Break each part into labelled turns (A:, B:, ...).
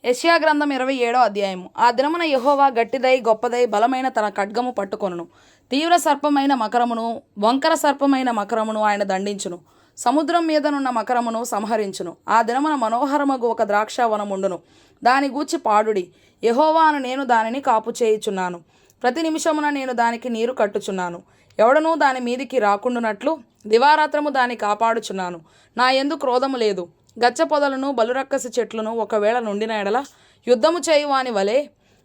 A: యెషయా గ్రంథం 27వ అధ్యాయము. ఆ దినమున యెహోవా గట్టిదై గొప్పదై బలమైన తన ఖడ్గము పట్టుకొనును. తీవ్ర సర్పమైన మకరమును వంకర సర్పమైన మకరమును ఆయన దండించును. సముద్రం మీదనున్న మకరమును సంహరించును. ఆ దినమున మనోహరమగు ఒక ద్రాక్షావనముండును. దాని గూర్చి పాడుడి. యెహోవాను నేను దానిని కాపు చేయుచున్నాను. ప్రతి నిమిషమున నేను దానికి నీరు కట్టుచున్నాను. ఎవడనూ దాని మీదికి రాకుండునట్లు దివారాత్రము దాన్ని కాపాడుచున్నాను. నా యందు క్రోధము లేదు. గచ్చ పొదలను బలురక్కసి చెట్లను ఒకవేళ నుండిన ఎడల యుద్ధము చేయు వాని వలె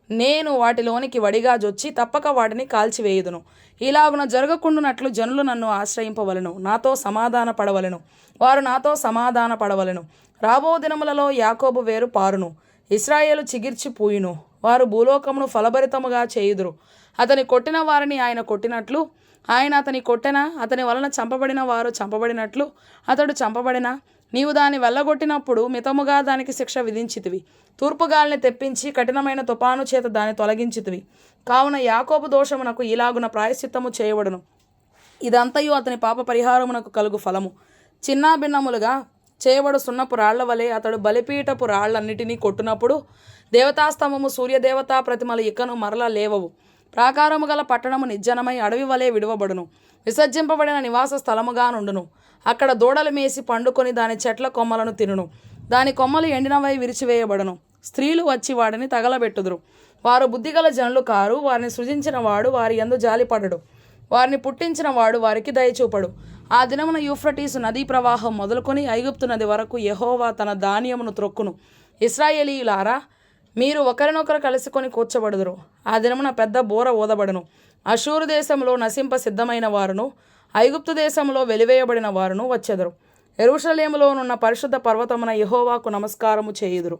A: నేను వాటిలోనికి వడిగా జొచ్చి తప్పక వాటిని కాల్చివేయుదును. ఇలాగున జరగకుండునట్లు జనులు నన్ను ఆశ్రయింపవలను, నాతో సమాధాన పడవలను, వారు నాతో సమాధాన పడవలను. రాబో దినములలో యాకోబు వేరు పారును, ఇశ్రాయేలు చిగిర్చి పూయును. వారు భూలోకమును ఫలభరితముగా చేయుదురు. అతని కొట్టిన వారిని ఆయన కొట్టినట్లు ఆయన అతని కొట్టెన, అతని వలన చంపబడిన వారు చంపబడినట్లు అతడు చంపబడిన. నీవు దాన్ని వెళ్ళగొట్టినప్పుడు మితముగా దానికి శిక్ష విధించితివి. తూర్పుగాలిని తెప్పించి కఠినమైన తుపాను చేత దాన్ని తొలగించితివి. కావున యాకోబు దోషమునకు ఇలాగున ప్రాయశ్చిత్తము చేయబడును. ఇదంతయు అతని పాప పరిహారమునకు కలుగు ఫలము. చిన్నా భిన్నములుగా చేయబడు సున్నపు రాళ్ల వలె అతడు బలిపీఠపు రాళ్లన్నిటినీ కొట్టునప్పుడు దేవతాస్తంభము సూర్యదేవతా ప్రతిమలు ఇకను మరల లేవవు. ప్రాకారము గల పట్టణము నిర్జనమై అడవి వలె విడువబడును. విసర్జింపబడిన నివాస స్థలముగా నుండును. అక్కడ దూడలు మేసి పండుకొని దాని చెట్ల కొమ్మలను తినును. దాని కొమ్మలు ఎండినవై విరిచివేయబడును. స్త్రీలు వచ్చి వాడిని తగలబెట్టుదురు. వారు బుద్ధిగల జనులు కారు. వారిని సృజించిన వాడు వారి యందు జాలిపడడు. వారిని పుట్టించిన వాడు వారికి దయచూపడు. ఆ దినమున యూఫ్రటీసు నదీ ప్రవాహం మొదలుకొని ఐగుప్తు నది వరకు యెహోవా తన ధాన్యమును త్రొక్కును. ఇశ్రాయేలీయులారా, మీరు ఒకరినొకరు కలుసుకొని కూర్చబడుదురు. ఆ దినమున పెద్ద బోర ఊదబడును. అషూరు దేశంలో నశింప సిద్ధమైన వారును ఐగుప్తు దేశంలో వెలివేయబడిన వారును వచ్చెదరు. యెరూషలేములోనున్న పరిశుద్ధ పర్వతమున యెహోవాకు నమస్కారము చేయుదురు.